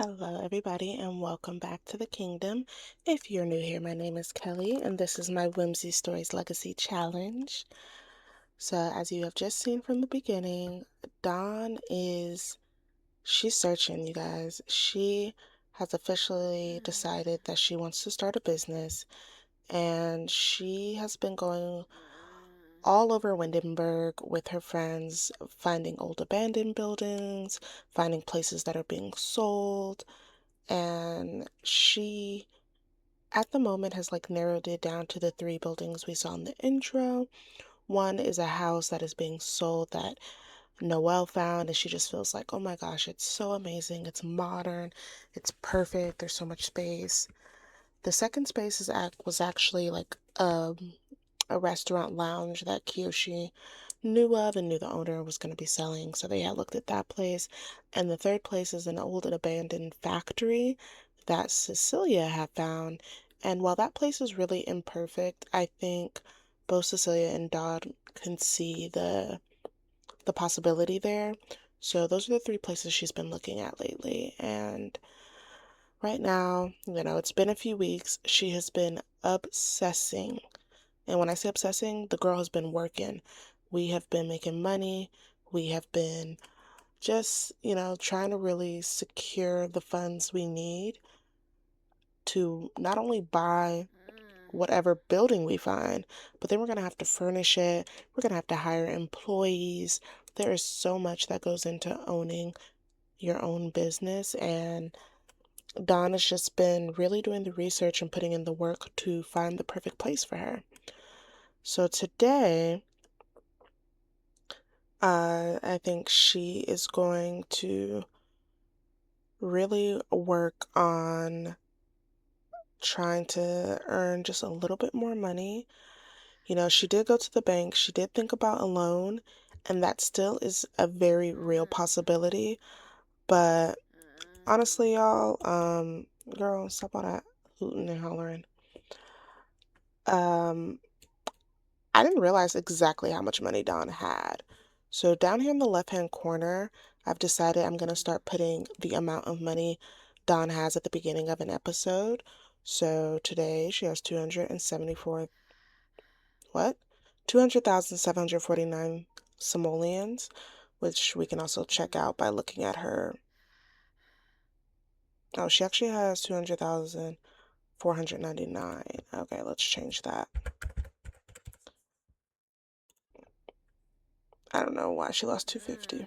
Hello, everybody, and welcome back to the kingdom. If you're new here, my name is Kelly, and this is my Whimsy Stories Legacy Challenge. So, as you have just seen from the beginning, she's searching, you guys. She has officially decided that she wants to start a business, and she has been going all over Windenburg with her friends, finding old abandoned buildings, finding places that are being sold, and she at the moment has like narrowed it down to the three buildings we saw in the intro. One is a house that is being sold that Noelle found, and she just feels like, oh my gosh, it's so amazing. It's modern, it's perfect, there's so much space. The second space was actually like a restaurant lounge that Kiyoshi knew of and knew the owner was going to be selling. So they had looked at that place. And the third place is an old and abandoned factory that Cecilia had found. And while that place is really imperfect, I think both Cecilia and Dawn can see the possibility there. So those are the three places she's been looking at lately. And right now, it's been a few weeks. She has been obsessing, and when I say obsessing, the girl has been working. We have been making money. We have been just, trying to really secure the funds we need to not only buy whatever building we find, but then we're going to have to furnish it. We're going to have to hire employees. There is so much that goes into owning your own business. And Dawn has just been really doing the research and putting in the work to find the perfect place for her. So today, I think she is going to really work on trying to earn just a little bit more money. She did go to the bank, she did think about a loan, and that still is a very real possibility. But honestly, y'all, girl, stop all that hooting and hollering. Um, I didn't realize exactly how much money Dawn had. So down here in the left-hand corner, I've decided I'm going to start putting the amount of money Dawn has at the beginning of an episode. So today she has 274, what? 200,749 simoleons, which we can also check out by looking at her. Oh, she actually has 200,499. Okay, let's change that. I don't know why she lost 250.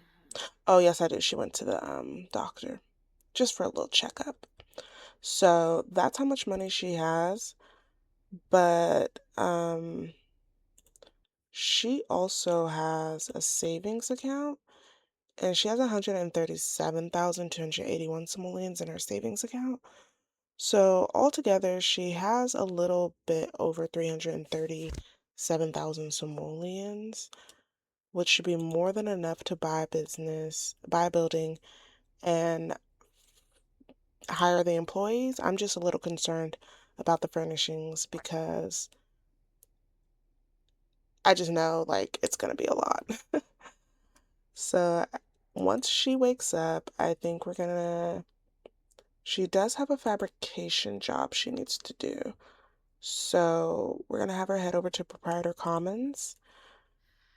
Oh, yes, I did. She went to the doctor just for a little checkup. So that's how much money she has. But she also has a savings account, and she has 137,281 simoleons in her savings account. So altogether, she has a little bit over 337,000 simoleons, which should be more than enough to buy a building, and hire the employees. I'm just a little concerned about the furnishings because I just know like it's gonna be a lot. So once she wakes up, I think she does have a fabrication job she needs to do. So we're gonna have her head over to Proprietor Commons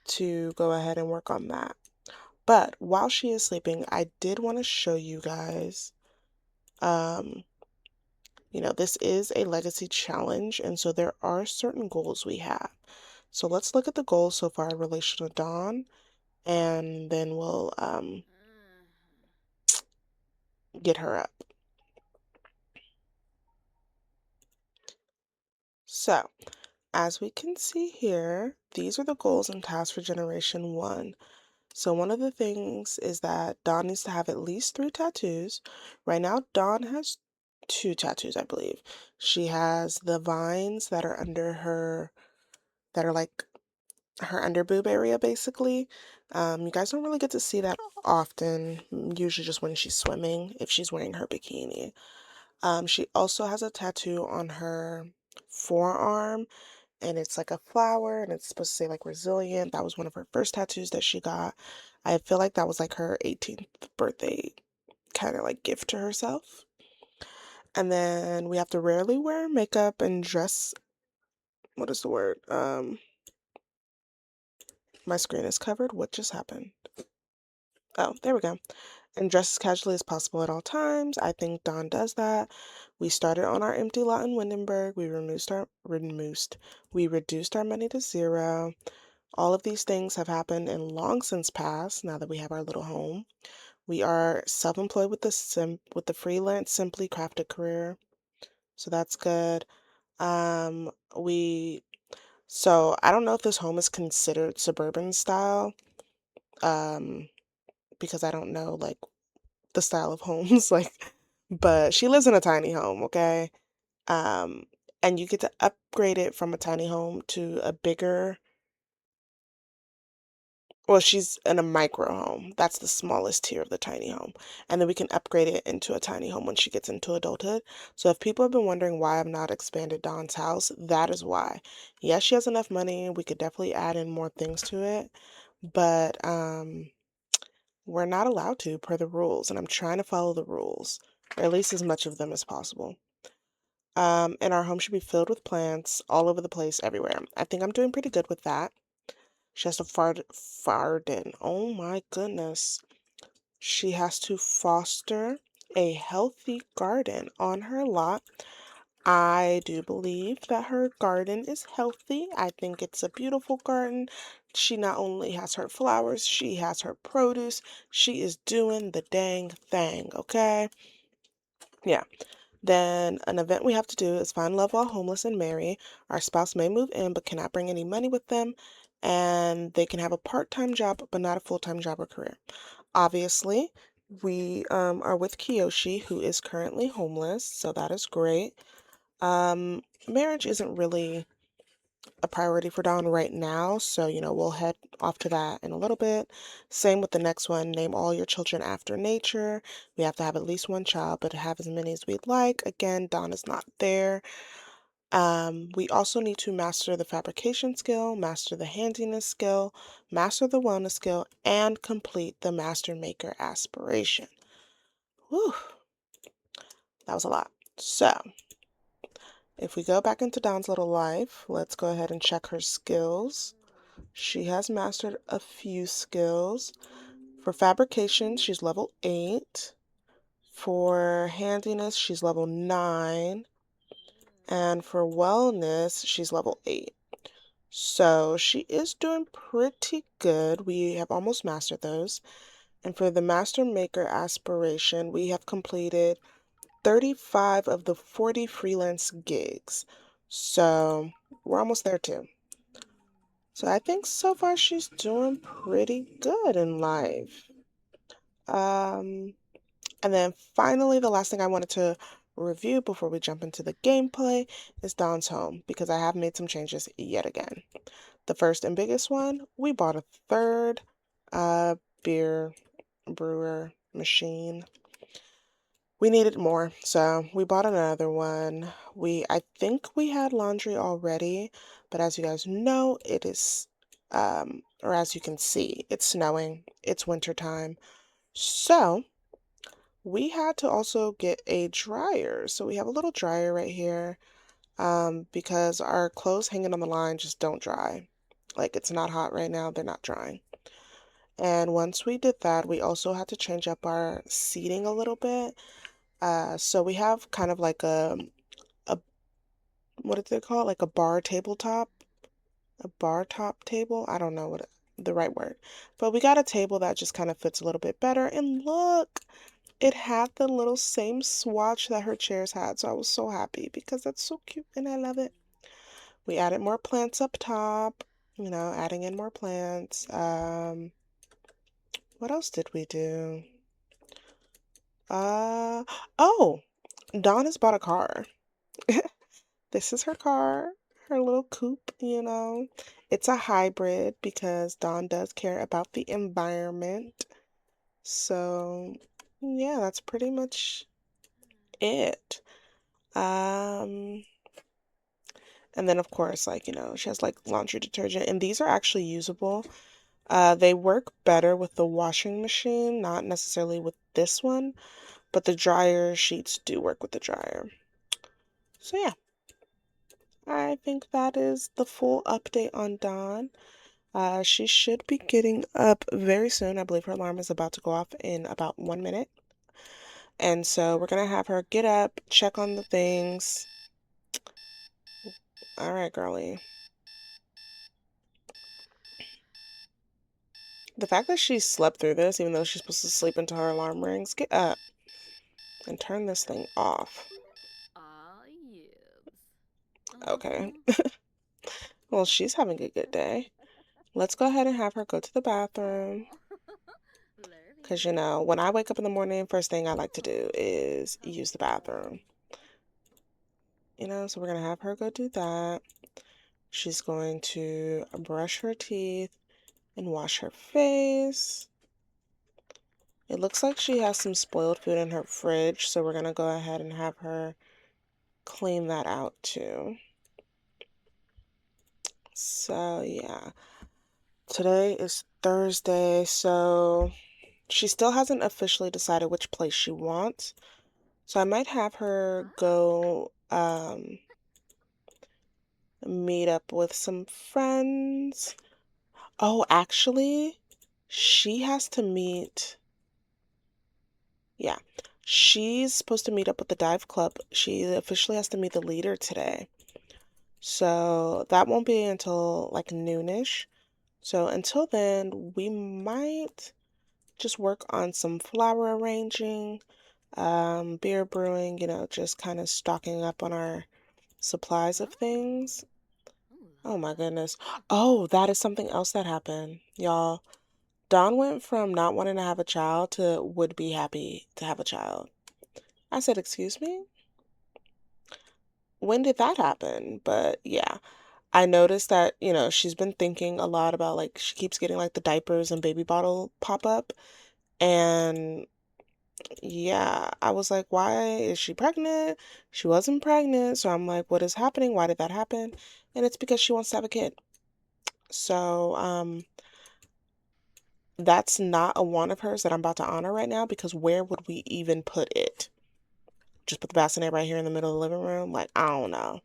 to go ahead and work on that. But while she is sleeping, I did want to show you guys, um, this is a legacy challenge, and so there are certain goals we have. So let's look at the goals so far in relation to Dawn, and then we'll get her up. So, as we can see here, these are the goals and tasks for Generation 1. So one of the things is that Dawn needs to have at least 3 tattoos. Right now, Dawn has 2 tattoos, I believe. She has the vines that are that are like her under boob area, basically. You guys don't really get to see that often, usually just when she's swimming, if she's wearing her bikini. She also has a tattoo on her forearm, and it's like a flower, and it's supposed to say like resilient. That was one of her first tattoos that she got. I feel like that was like her 18th birthday kind of like gift to herself. And then we have to rarely wear makeup and dress. What is the word? My screen is covered. What just happened? Oh, there we go. And dress as casually as possible at all times. I think Dawn does that. We started on our empty lot in Windenburg. We reduced our money to zero. All of these things have happened and long since passed now that we have our little home. We are self-employed with the freelance Simply Crafted career. So that's good. We so I don't know if this home is considered suburban style, um, because I don't know like the style of homes, like, but she lives in a tiny home, okay? Um, and you get to upgrade it from a tiny home to a bigger, well, she's in a micro home. That's the smallest tier of the tiny home. And then we can upgrade it into a tiny home when she gets into adulthood. So if people have been wondering why I've not expanded Dawn's house, that is why. Yes, she has enough money. We could definitely add in more things to it, but we're not allowed to per the rules, and I'm trying to follow the rules, or at least as much of them as possible. And our home should be filled with plants all over the place, everywhere. I think I'm doing pretty good with that. She has to farden. Oh my goodness. She has to foster a healthy garden on her lot. I do believe that her garden is healthy. I think it's a beautiful garden. She not only has her flowers, she has her produce. She is doing the dang thing, okay? Yeah. Then an event we have to do is find love while homeless and marry. Our spouse may move in but cannot bring any money with them, and they can have a part-time job but not a full-time job or career. Obviously, we are with Kiyoshi, who is currently homeless, so that is great. Marriage isn't really a priority for Dawn right now, so we'll head off to that in a little bit. Same with the next one, name all your children after nature. We have to have at least one child, but have as many as we'd like. Again, Dawn is not there. We also need to master the fabrication skill, master the handiness skill, master the wellness skill, and complete the master maker aspiration. Whew, that was a lot. So, if we go back into Dawn's little life, let's go ahead and check her skills. She has mastered a few skills. For fabrication, she's level 8. For handiness, she's level 9. And for wellness, she's level 8. So she is doing pretty good. We have almost mastered those. And for the Master Maker aspiration, we have completed 35 of the 40 freelance gigs. So we're almost there too. So I think so far she's doing pretty good in life. Um, and then finally, the last thing I wanted to review before we jump into the gameplay is Dawn's home, because I have made some changes yet again. The first and biggest one, we bought a third beer brewer machine. We needed more, so we bought another one. I think we had laundry already, but as you guys know, it is, or as you can see, it's snowing. It's winter time. So we had to also get a dryer. So we have a little dryer right here, because our clothes hanging on the line just don't dry. Like, it's not hot right now, they're not drying. And once we did that, we also had to change up our seating a little bit. So we have kind of like a what did they call it? Like a bar tabletop, a bar top table. I don't know what the right word, but we got a table that just kind of fits a little bit better. And look, it had the little same swatch that her chairs had, so I was so happy because that's so cute and I love it. We added more plants up top, adding in more plants. What else did we do? Uh, oh, Dawn has bought a car. This is her car, her little coupe. It's a hybrid because Dawn does care about the environment. So, yeah, that's pretty much it. Um, and then of course, like, she has like laundry detergent, and these are actually usable. They work better with the washing machine, not necessarily with this one, but the dryer sheets do work with the dryer. So yeah, I think that is the full update on Dawn. She should be getting up very soon. I believe her alarm is about to go off in about 1 minute. And so we're gonna have her get up, check on the things. All right, girlie. The fact that she slept through this, even though she's supposed to sleep until her alarm rings, get up and turn this thing off. Okay. Well, she's having a good day. Let's go ahead and have her go to the bathroom. Because, when I wake up in the morning, first thing I like to do is use the bathroom. So we're going to have her go do that. She's going to brush her teeth and wash her face. It looks like she has some spoiled food in her fridge, so we're going to go ahead and have her clean that out too. So, yeah. Today is Thursday, so she still hasn't officially decided which place she wants. So I might have her go meet up with some friends. Oh, actually, she has to meet. Yeah, she's supposed to meet up with the dive club. She officially has to meet the leader today. So that won't be until like noonish. So until then, we might just work on some flower arranging, beer brewing, just kind of stocking up on our supplies of things. Oh my goodness. Oh, that is something else that happened, y'all. Dawn went from not wanting to have a child to would be happy to have a child. I said, "Excuse me? When did that happen?" But yeah, I noticed that, she's been thinking a lot about like she keeps getting like the diapers and baby bottle pop up. And yeah, I was like, why is she pregnant? She wasn't pregnant. So I'm like, what is happening? Why did that happen? And it's because she wants to have a kid. So, that's not a want of hers that I'm about to honor right now, because where would we even put it? Just put the bassinet right here in the middle of the living room? Like, I don't know.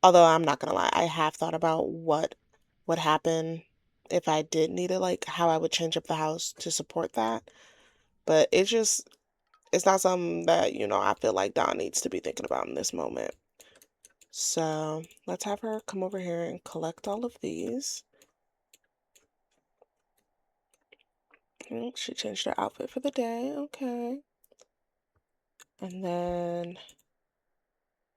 Although I'm not gonna lie, I have thought about what would happen if I did need it, like how I would change up the house to support that. But it's not something that, I feel like Dawn needs to be thinking about in this moment. So let's have her come over here and collect all of these. She changed her outfit for the day. Okay. And then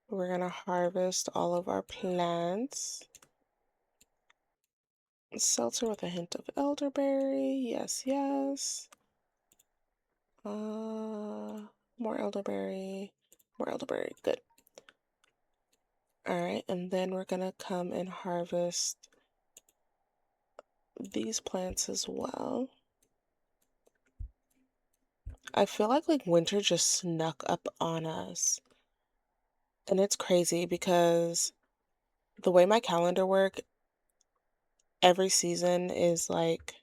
we're going to harvest all of our plants. Seltzer with a hint of elderberry. Yes, yes. More elderberry. More elderberry. Good. All right. And then we're going to come and harvest these plants as well. I feel like winter just snuck up on us. And it's crazy because the way my calendar work, every season is like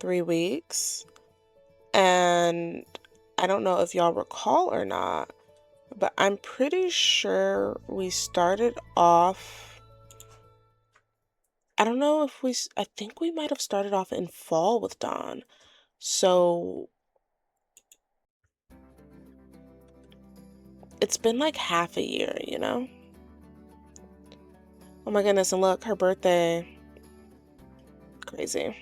3 weeks. And I don't know if y'all recall or not, but I'm pretty sure we started off. I don't know if I think we might have started off in fall with Dawn. So it's been like half a year, you know? Oh my goodness, and look, her birthday. Crazy.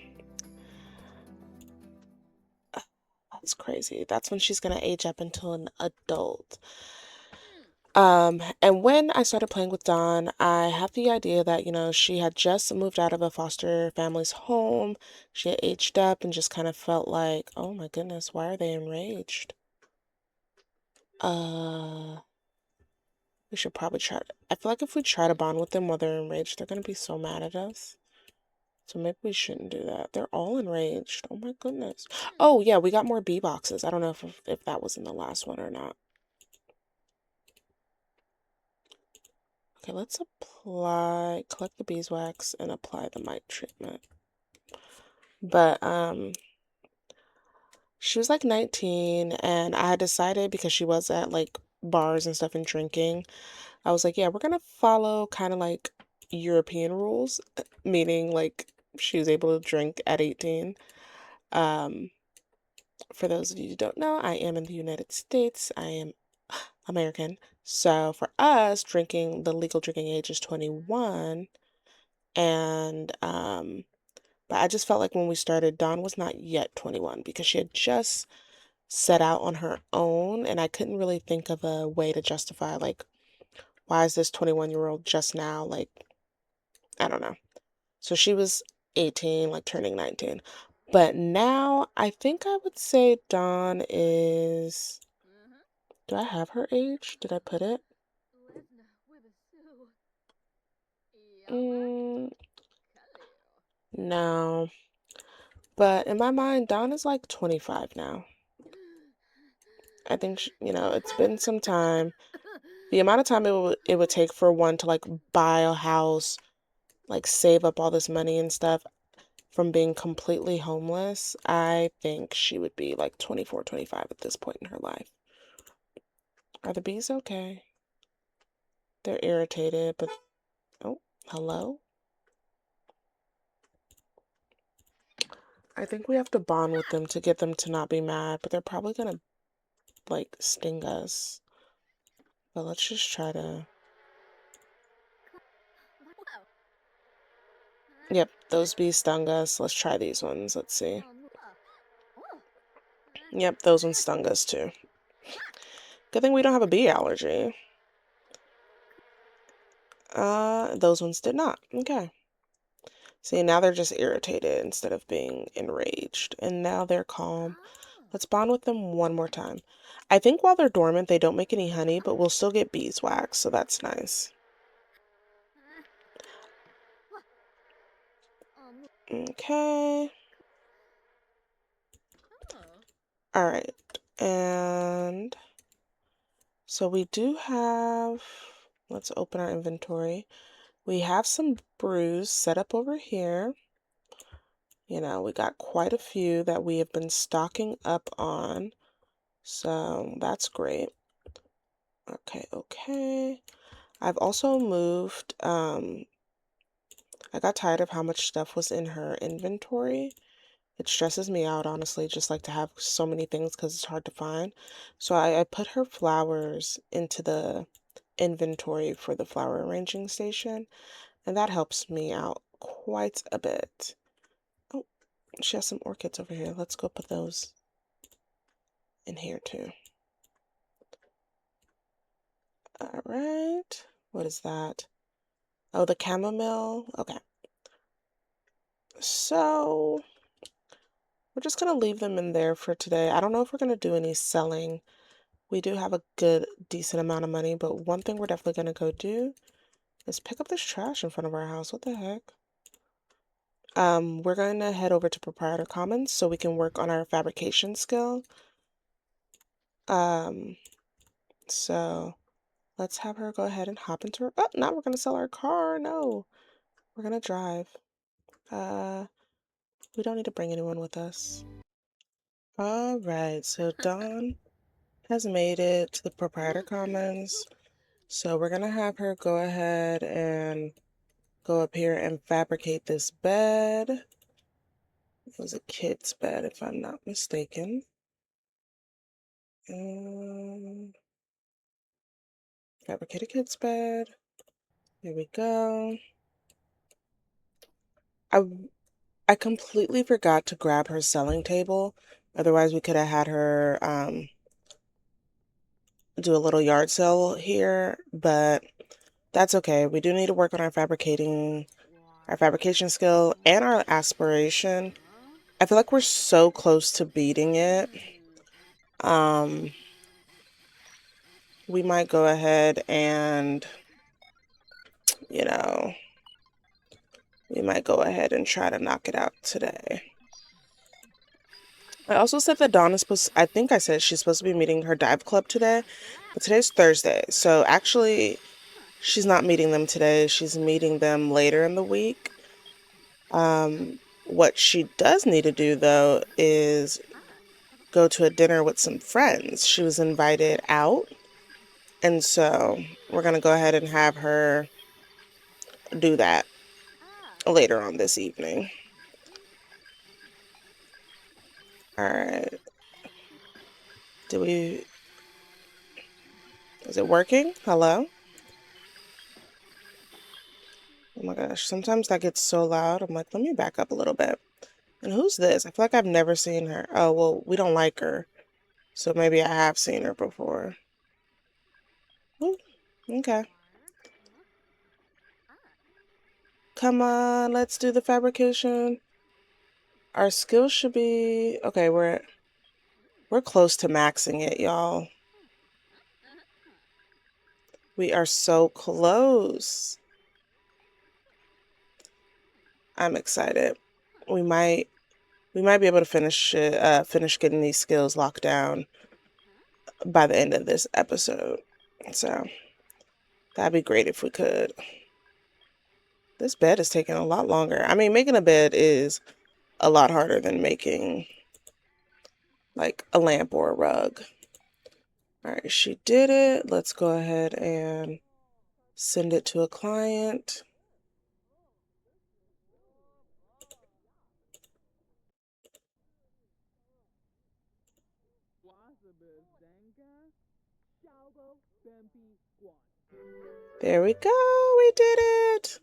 That's crazy. That's when she's gonna age up into an adult. And when I started playing with Dawn, I had the idea that, she had just moved out of a foster family's home. She had aged up and just kind of felt like, oh my goodness, why are they enraged? We should probably I feel like if we try to bond with them while they're enraged, they're gonna be so mad at us. So maybe we shouldn't do that. They're all enraged. Oh my goodness. Oh yeah, we got more bee boxes. I don't know if that was in the last one or not. Okay, let's collect the beeswax and apply the mite treatment. But She was like 19, and I had decided because she was at like bars and stuff and drinking, I was like, yeah, we're gonna follow kind of like European rules, meaning like she was able to drink at 18. Um, for those of you who don't know, I am in the United States. I am American. So for us, drinking, the legal drinking age is 21. And but I just felt like when we started, Dawn was not yet 21 because she had just set out on her own, and I couldn't really think of a way to justify like why is this 21-year-old just now like I don't know. So she was 18, like turning 19. But now I think I would say Dawn is, do I have her age? Did I put it? Mm, no. But in my mind, Dawn is like 25 now. I think, it's been some time. The amount of time it would take for one to like buy a house, like save up all this money and stuff from being completely homeless, I think she would be like 24, 25 at this point in her life. Are the bees okay? They're irritated, but oh, hello? I think we have to bond with them to get them to not be mad, but they're probably gonna like sting us. But let's just try to. Yep, those bees stung us. Let's try these ones. Let's see. Yep, those ones stung us too. Good thing we don't have a bee allergy. Those ones did not. Okay. See, now they're just irritated instead of being enraged. And now they're calm. Let's bond with them one more time. I think while they're dormant, they don't make any honey, but we'll still get beeswax, so that's nice. Okay. All right. And so we do have, let's open our inventory. We have some brews set up over here. We got quite a few that we have been stocking up on. So that's great. Okay, okay. I've also moved, I got tired of how much stuff was in her inventory. It stresses me out, honestly, just like to have so many things because it's hard to find. So I put her flowers into the inventory for the flower arranging station, and that helps me out quite a bit. Oh, she has some orchids over here. Let's go put those in here too. All right. What is that? Oh, the chamomile. Okay. So we're just going to leave them in there for today. I don't know if we're going to do any selling. We do have a good, decent amount of money, but one thing we're definitely going to go do is pick up this trash in front of our house. What the heck? We're going to head over to Proprietor Commons so we can work on our fabrication skill. Um, so let's have her go ahead and hop into her. Oh, now we're going to sell our car. No, we're going to drive. Uh, we don't need to bring anyone with us. All right, so Dawn has made it to the Proprietor Commons. So we're going to have her go ahead and go up here and fabricate this bed. It was a kid's bed, if I'm not mistaken. Fabricate a kid's bed. Here we go. I completely forgot to grab her selling table. Otherwise, we could have had her do a little yard sale here, but that's okay. We do need to work on our fabrication skill and our aspiration. I feel like we're so close to beating it. We might go ahead and, you know, we might go ahead and try to knock it out today. I also said that Dawn is I think I said she's supposed to be meeting her dive club today, but today's Thursday. So actually, she's not meeting them today. She's meeting them later in the week. What she does need to do, though, is go to a dinner with some friends. She was invited out. And so we're going to go ahead and have her do that later on this evening. All right. Is it working? Hello? Oh my gosh, sometimes that gets so loud. I'm like, let me back up a little bit. And who's this? I feel like I've never seen her. Oh, well, we don't like her. So maybe I have seen her before. Ooh, okay. Come on, let's do the fabrication. Our skills should be okay, we're close to maxing it, y'all. We are so close. I'm excited. We might be able to finish getting these skills locked down by the end of this episode. So that'd be great if we could. This bed is taking a lot longer. I mean, making a bed is a lot harder than making like a lamp or a rug. All right, she did it. Let's go ahead and send it to a client. There we go. We did it.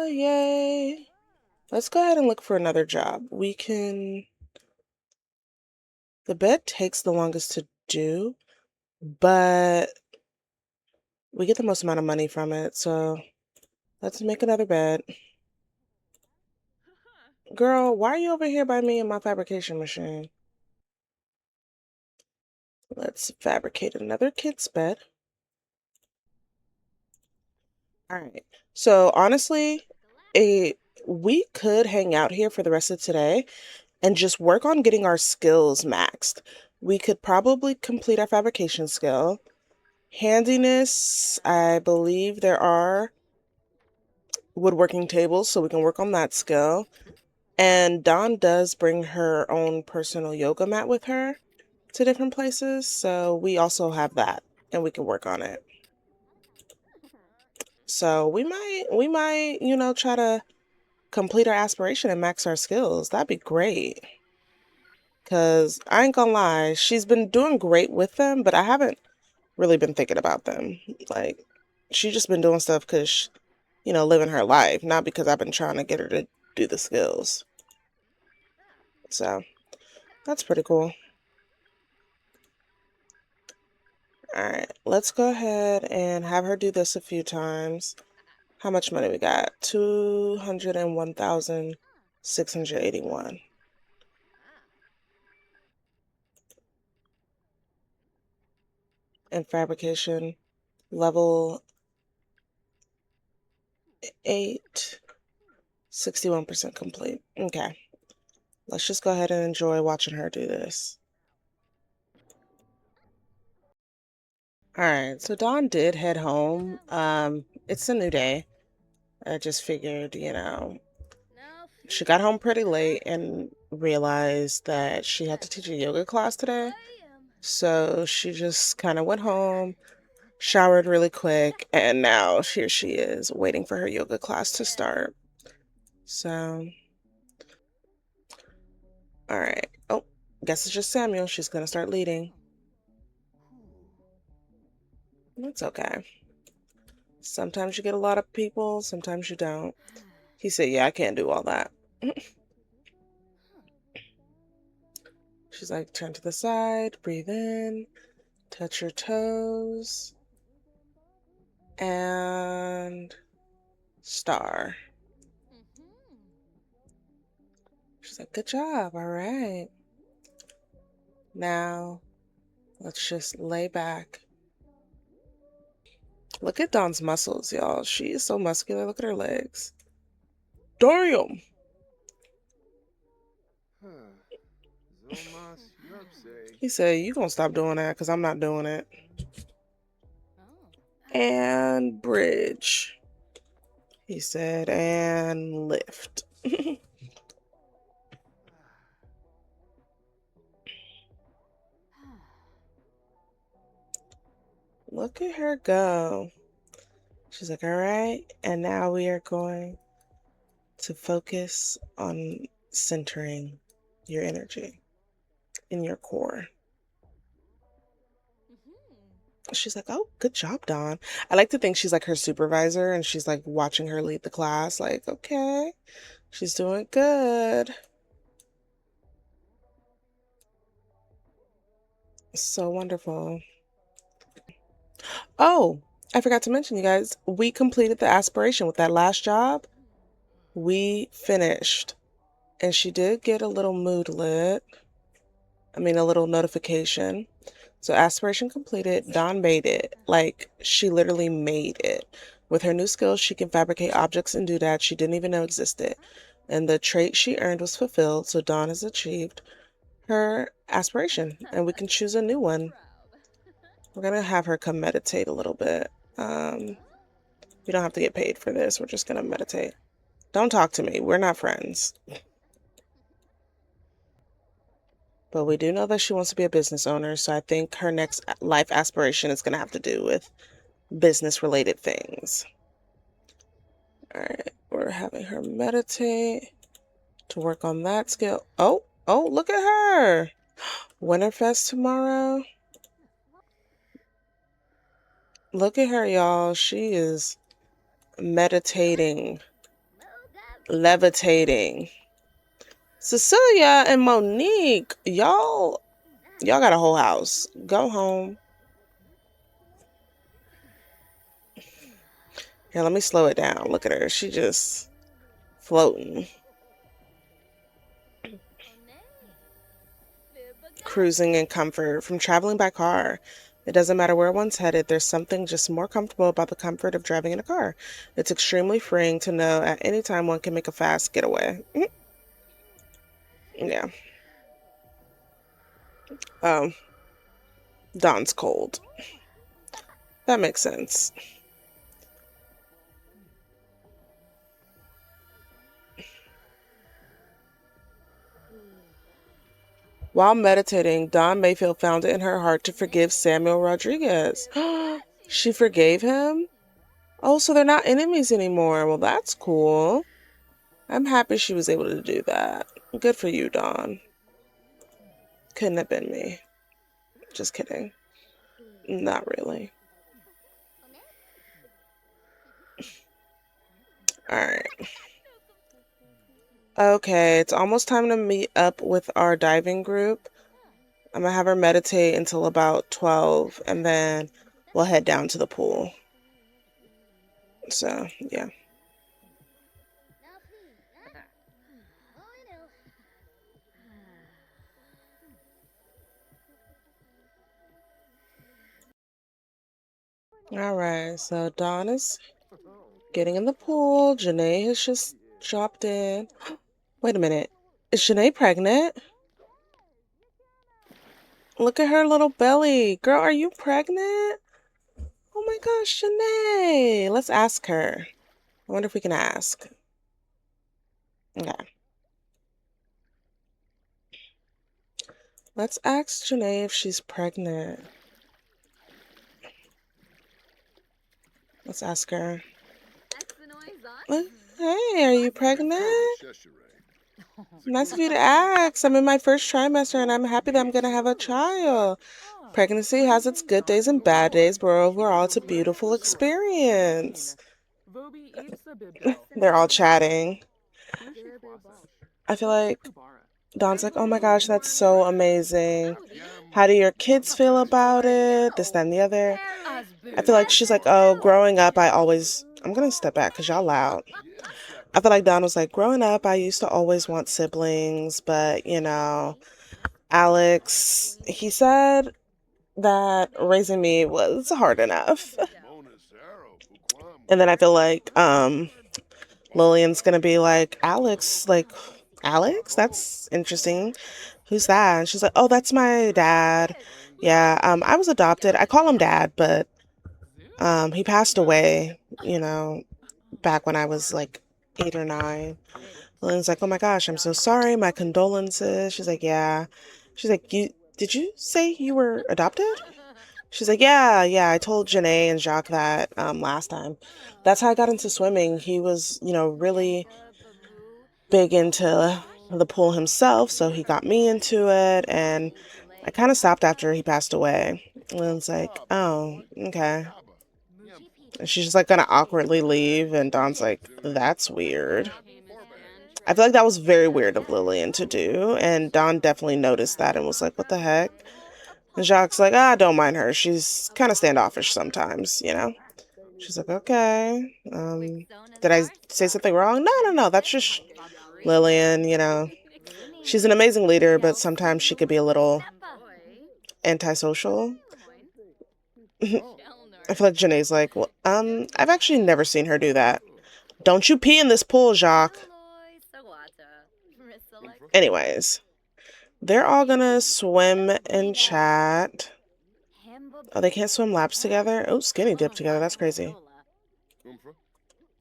Yay. Let's go ahead and look for another job. The bed takes the longest to do, but we get the most amount of money from it. So let's make another bed. Girl, why are you over here by me in my fabrication machine? Let's fabricate another kid's bed. All right. So honestly, we could hang out here for the rest of today and just work on getting our skills maxed. We could probably complete our fabrication skill. Handiness, I believe there are woodworking tables, so we can work on that skill. And Dawn does bring her own personal yoga mat with her to different places, so we also have that and we can work on it. So we might, try to complete our aspiration and max our skills. That'd be great. Cause I ain't gonna lie, she's been doing great with them, but I haven't really been thinking about them. Like, she's just been doing stuff because, living her life, not because I've been trying to get her to do the skills. So that's pretty cool. All right, let's go ahead and have her do this a few times. How much money we got? 201,681. And fabrication level 8, 61% complete. Okay, let's just go ahead and enjoy watching her do this. All right, so Dawn did head home. It's a new day. I just figured, she got home pretty late and realized that she had to teach a yoga class today. So she just kind of went home, showered really quick, and now here she is waiting for her yoga class to start. So, all right. Oh, guess it's just Samuel. She's gonna start leading. That's okay. Sometimes you get a lot of people, sometimes you don't. He said, yeah, I can't do all that. She's like, turn to the side, breathe in, touch your toes, and star. She's like, good job. All right. Now, let's just lay back. Look at Dawn's muscles, y'all. She is so muscular. Look at her legs. Dorium! He said, you gonna stop doing that because I'm not doing it. And bridge. He said, and lift. Look at her go. She's like, all right, and now we are going to focus on centering your energy in your core. She's like, oh, good job, Dawn. I like to think she's like her supervisor and she's like watching her lead the class, like, okay, she's doing good. So wonderful. Oh, I forgot to mention, you guys, we completed the aspiration with that last job. We finished. And she did get a little moodlet. I mean, a little notification. So aspiration completed. Dawn made it. Like, she literally made it. With her new skills, she can fabricate objects and doodads she didn't even know existed. And the trait she earned was fulfilled, so Dawn has achieved her aspiration. And we can choose a new one. We're going to have her come meditate a little bit. We don't have to get paid for this. We're just going to meditate. Don't talk to me. We're not friends. But we do know that she wants to be a business owner, so I think her next life aspiration is going to have to do with business-related things. All right, we're having her meditate to work on that skill. Oh, look at her. Winterfest tomorrow. Look at her, y'all. She is meditating, levitating. Cecilia and Monique, y'all got a whole house. Go home. Here, let me slow it down. Look at her. She just floating. Cruising in comfort from traveling by car. It doesn't matter where one's headed, there's something just more comfortable about the comfort of driving in a car. It's extremely freeing to know at any time one can make a fast getaway. Yeah. Oh, Dawn's cold. That makes sense. While meditating, Dawn Mayfield found it in her heart to forgive Samuel Rodriguez. She forgave him? Oh, so they're not enemies anymore. Well, that's cool. I'm happy she was able to do that. Good for you, Dawn. Couldn't have been me. Just kidding. Not really. Alright. Okay, it's almost time to meet up with our diving group. I'm gonna have her meditate until about 12, and then we'll head down to the pool. So, yeah. Alright, so Dawn is getting in the pool. Janae has just dropped in. Wait a minute. Is Janae pregnant? Look at her little belly. Girl, are you pregnant? Oh my gosh, Janae. Let's ask her. I wonder if we can ask. Okay. Let's ask Janae if she's pregnant. Let's ask her. Hey, are you pregnant? Nice of you to ask. I'm in my first trimester and I'm happy that I'm going to have a child. Pregnancy has its good days and bad days, but overall it's a beautiful experience. They're all chatting. I feel like Dawn's like, oh my gosh, that's so amazing. How do your kids feel about it? This, that, and the other. I feel like she's like, oh, growing up, I'm going to step back because y'all loud. I feel like Dawn was like, growing up, I used to always want siblings, but, Alex, he said that raising me was hard enough. And then I feel like Lillian's gonna be like, Alex, that's interesting. Who's that? And she's like, oh, that's my dad. Yeah, I was adopted. I call him dad, but he passed away, back when I was like 8 or 9. Lillian's like, oh my gosh, I'm so sorry. My condolences. She's like, yeah. She's like, did you say you were adopted? She's like, yeah, I told Janae and Jacques that last time. That's how I got into swimming. He was, really big into the pool himself, so he got me into it, and I kind of stopped after he passed away. And it's like, oh, okay. And she's just like gonna awkwardly leave, and Dawn's like, that's weird. I feel like that was very weird of Lillian to do, and Dawn definitely noticed that and was like, what the heck? And Jacques like, don't mind her. She's kind of standoffish sometimes, She's like, okay. Did I say something wrong? No. That's just Lillian, She's an amazing leader, but sometimes she could be a little antisocial. I feel like Janae's like, well, I've actually never seen her do that. Don't you pee in this pool, Jacques. Anyways, they're all gonna swim and chat. Oh, they can't swim laps together? Oh, skinny dip together. That's crazy.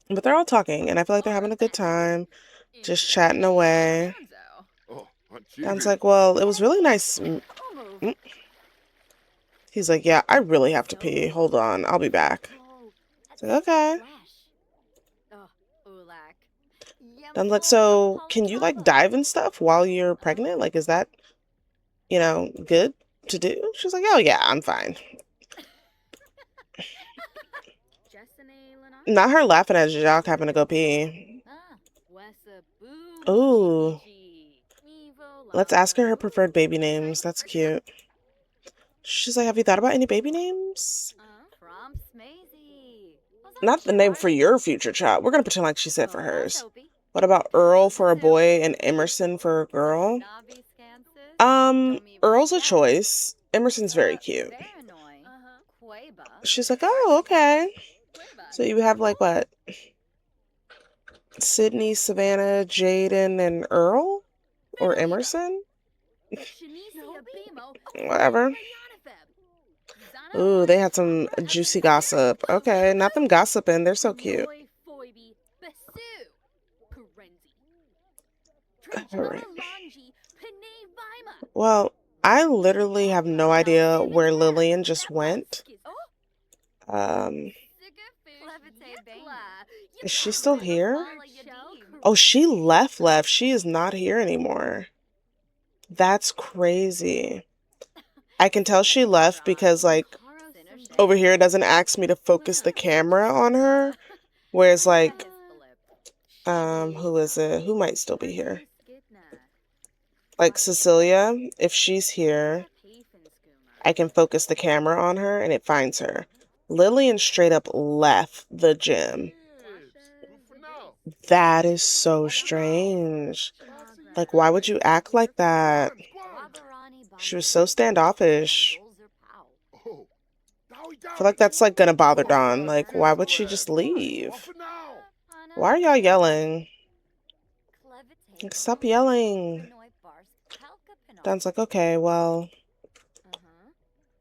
But they're all talking, and I feel like they're having a good time, just chatting away. Dan's like, well, it was really nice. He's like, yeah, I really have to pee. Hold on, I'll be back. It's like, okay. Dan's like, so can you like dive and stuff while you're pregnant? Like, is that, good to do? She's like, oh yeah, I'm fine. Not her laughing at Jacques having to go pee. Ooh. Let's ask her preferred baby names. That's cute. She's like, have you thought about any baby names? Not the name for your future child. We're going to pretend like she said for hers. What about Earl for a boy and Emerson for a girl? Earl's a choice. Emerson's very cute. She's like, oh, okay. So you have like what? Sydney, Savannah, Jaden, and Earl? Or Emerson? Whatever. Ooh, they had some juicy gossip. Okay, not them gossiping. They're so cute. All right. Well, I literally have no idea where Lillian just went. Is she still here? Oh, she left. She is not here anymore. That's crazy. I can tell she left because, like, over here it doesn't ask me to focus the camera on her. Whereas, like, who is it? Who might still be here? Like, Cecilia, if she's here, I can focus the camera on her and it finds her. Lillian straight up left the gym. That is so strange. Like, why would you act like that? She was so standoffish. I feel like that's, like, gonna bother Dawn. Like, why would she just leave? Why are y'all yelling? Like, stop yelling. Dawn's like, okay, well,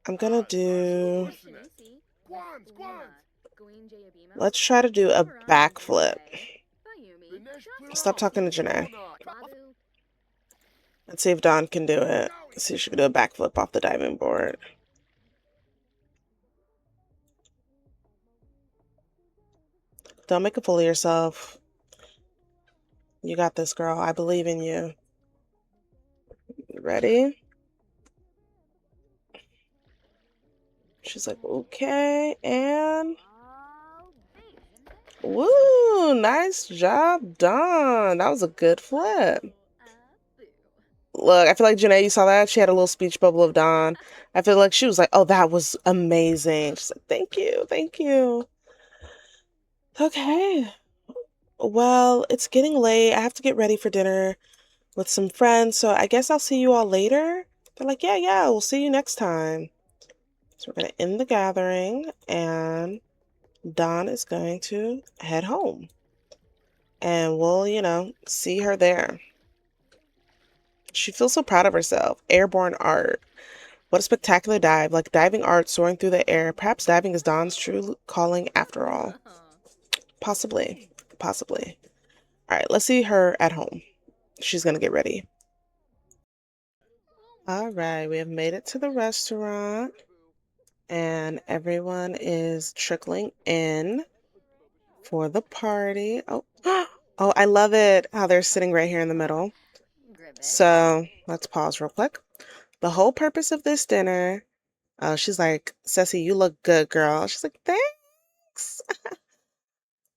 I'm gonna do... Let's try to do a backflip. Stop talking to Janae. Let's see if Dawn can do it. Let's see if she can do a backflip off the diving board. Don't make a fool of yourself. You got this, girl. I believe in you. Ready? She's like, okay, and... Woo! Nice job, Dawn. That was a good flip. Look, I feel like Janae, you saw that? She had a little speech bubble of Dawn. I feel like she was like, oh, that was amazing. She's like, thank you. Okay. Well, it's getting late. I have to get ready for dinner with some friends, so I guess I'll see you all later. They're like, yeah, we'll see you next time. So we're going to end the gathering, and Dawn is going to head home. And we'll, see her there. She feels so proud of herself. Airborne art. What a spectacular dive. Like diving art soaring through the air. Perhaps diving is Dawn's true calling after all. Possibly. All right, let's see her at home. She's going to get ready. All right, we have made it to the restaurant. and everyone is trickling in for the party. Oh, oh, I love it how they're sitting right here in the middle. So let's pause real quick. The whole purpose of this dinner, she's like, Ceci, you look good, girl. She's like, thanks.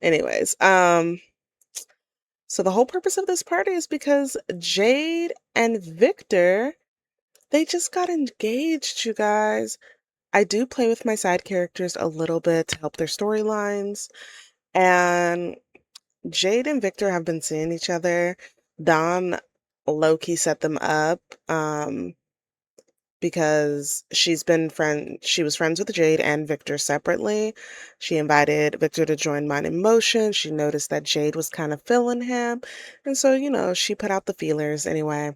Anyways, so the whole purpose of this party is because Jade and Victor, they just got engaged, you guys. I do play with my side characters a little bit to help their storylines. And Jade and Victor have been seeing each other. Dawn low-key set them up because she was friends with Jade and Victor separately. She invited Victor to join Mind in Motion. She noticed that Jade was kind of feeling him. And so, she put out the feelers anyway.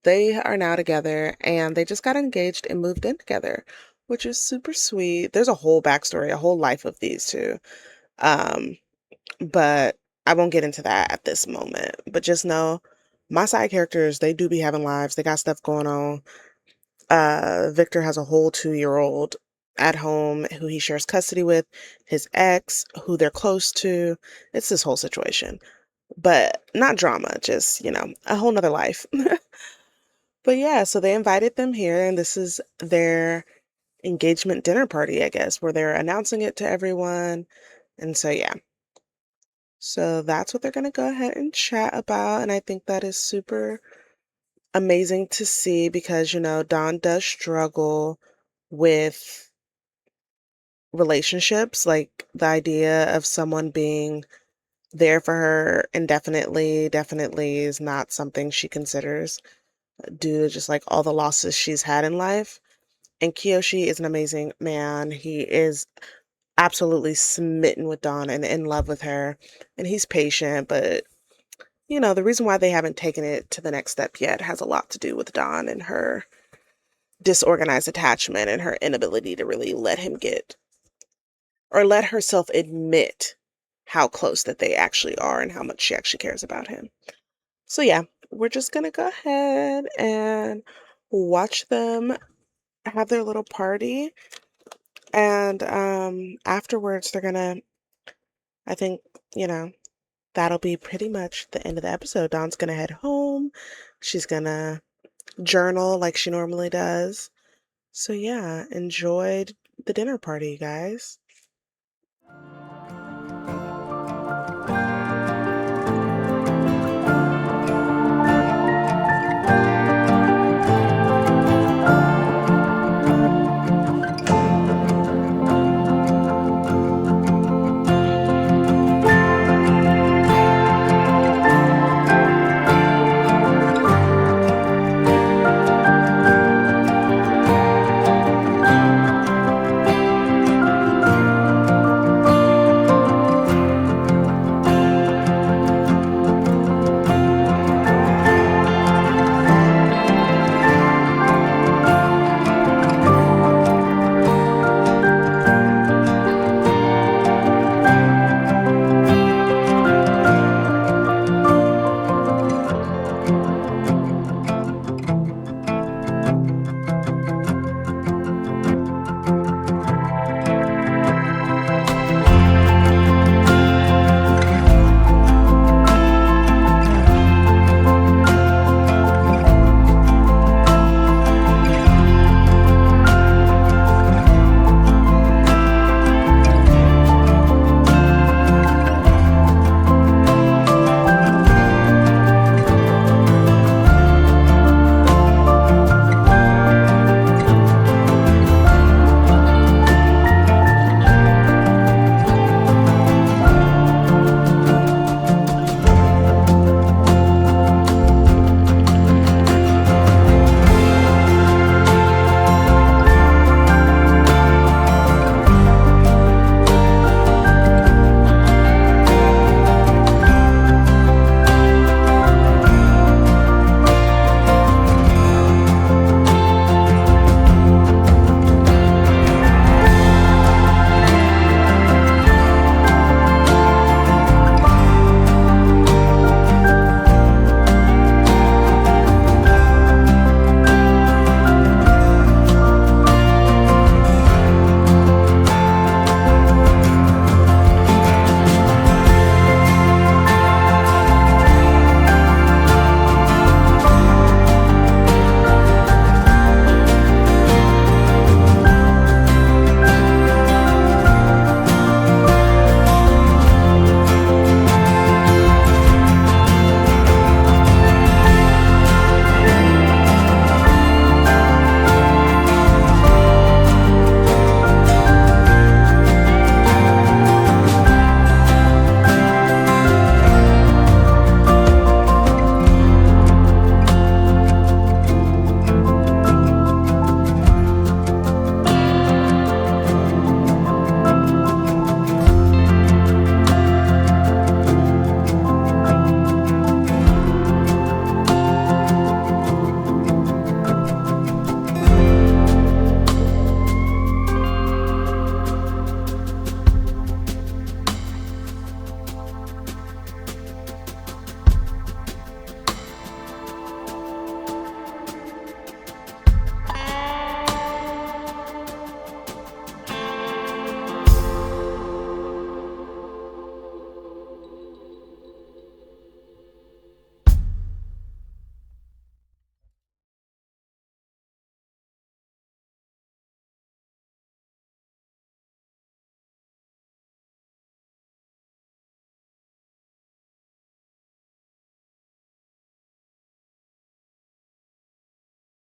They are now together and they just got engaged and moved in together, which is super sweet. There's a whole backstory, a whole life of these two. Um, but I won't get into that at this moment. But just know my side characters, they do be having lives. They got stuff going on. Victor has a whole 2-year-old at home who he shares custody with, his ex, who they're close to. It's this whole situation. But not drama, just, a whole nother life. But yeah, so they invited them here, and this is their engagement dinner party, I guess, where they're announcing it to everyone. And so, yeah. So that's what they're going to go ahead and chat about. And I think that is super amazing to see because, Dawn does struggle with relationships, like the idea of someone being there for her indefinitely, definitely is not something she considers due to just like all the losses she's had in life. And Kiyoshi is an amazing man. He is absolutely smitten with Dawn and in love with her. And he's patient, but the reason why they haven't taken it to the next step yet has a lot to do with Dawn and her disorganized attachment and her inability to really let him get or let herself admit how close that they actually are and how much she actually cares about him. So yeah, we're just gonna go ahead and watch them have their little party. And afterwards they're gonna, I think, you know, that'll be pretty much the end of the episode. Dawn's gonna head home. She's gonna journal like she normally does. So yeah, enjoyed the dinner party, you guys.